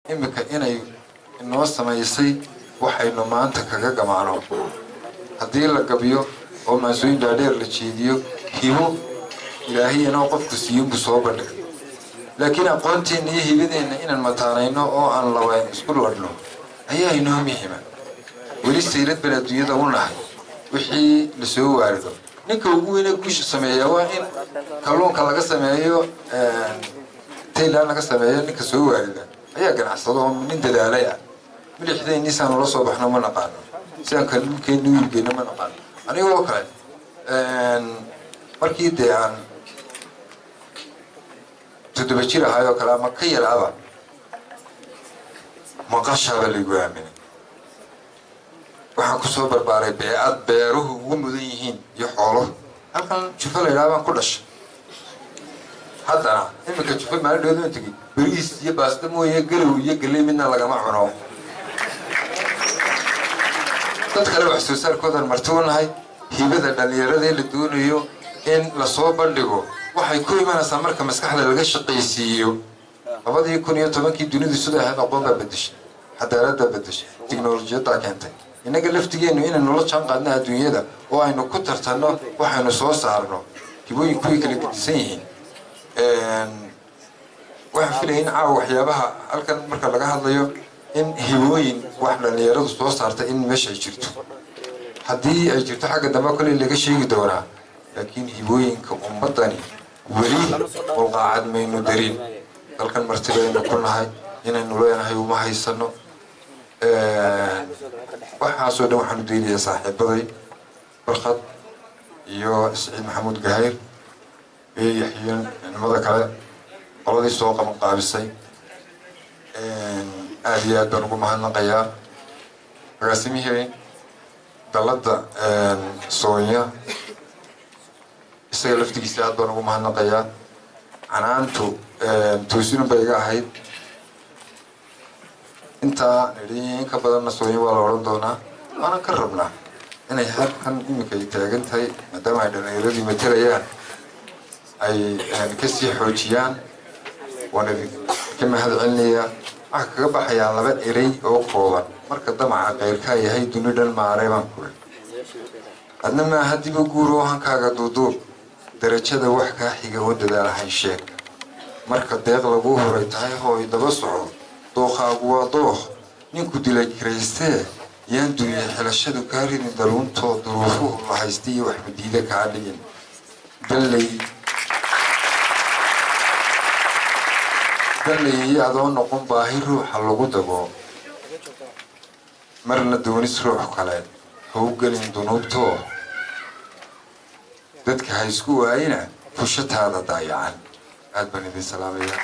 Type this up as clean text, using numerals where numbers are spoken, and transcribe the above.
imika inay inoo samaysay waxaynu maanta kaga gamaano haddii la gabiyo oo maasooyin dhaadheer la jeediyo hibo ilaahay inoo qofku siiyuunbu soo bandhig laakiin aqoonteena iyo hibadeenna inaan mataanayno oo aan labayn isku ladhno ayaa inoo muhiima weli sayrad bal adduunyada u nahay wixii la soo waarido ninka ugu weyn ee guusha sameeya waa in kalluunka laga sameeyo Thailand laga sameeyo ninka soo waarida ayaa ganacsado oo nin dadaalay ah milixdeennii saan ula soo baxno ma naqaano sidaan kalluunkeenu wiilgeena ma naqaano anigoo kale markii dee aan 7 jir ahaayoo kale ama ka yaraaba maqashaaba lagu aaminay waxaan ku soo barbaaray beecad beeruhu ugu mudan yihiin iyo xoolo halkan Jufa la yiraahdo ku dhashay haddana imika Jufa maalin dhow tagay bariis iyo baasta mooye galow iyo galey midna lagama cuno dad kale wax soo saarkoodan martuunahay hibada dhalinyarada la doonayo in la soo bandhigo waxay ku imanaysaa marka maskaxda laga shaqaysiiyo 2010kii dunidu sida ahayd aqoonta bedeshay xadaarada bedeshay tiknoolajiyada keentay inaga laftigeenu inaan nolol jaan qaadna adduunyada oo aynu ku tartanno waxaynu soo saarno hibooyin kuwii kala gedisan yihiin waxaan filayaa caawa waxyaabaha halkan marka laga hadlayo in hibooyin wax dhalinyaradu soo saarta in meesha ay jirto haddii ay jirto xagga dambe kale laga sheegi doonaa laakiin hibooyinka ummadani weli qolqaacad maynu darin dalkan martibaynu ku nahay inaynu leenahay uma haysano waxaasoo dhan waxaanu daynayaa saaxiibaday barkad iyo Saciid Maxamuud Gahayr iyo Yaxyaan nimada kale qoladii soo qabanqaabisay aad iyo aad baan ugu mahadnaqayaa agaasimihii dalada Soonya isaga laftigiisa aad baan ugu mahadnaqayaa canaantu toosin bay iga ahayd inta nidin ka badanna Soonya waa la oran doonaa ana ka rabnaa inay halkan imika ay taagan tahay maadaama ay dhalinyaradu matalayaan ay ka sii xoojiyaan wana ka mahad celinayaa waxa kaga baxaya laba eray oo kooban marka damaca qeyrka yahay dunidan maareeban kule adna ma hadiba guuro hankaaga duuduub darajada wax ka xiga oo dadaalahay sheeg marka deeq lagu horay tahay hooy daba soco dooqaagu waa dooq ninku dilay kireystee yaan dunyay xilashadu ka ridin daluuntoo duruufuhu la haystay iyo wax madiida kaa dhigin dalay adoo noqon baahi ruuxa lagu dago marna doonis ruux kale ha u gelin dunuubtoo dadka ha isku waayina fushataada daayacan aad baan idin salaamayaa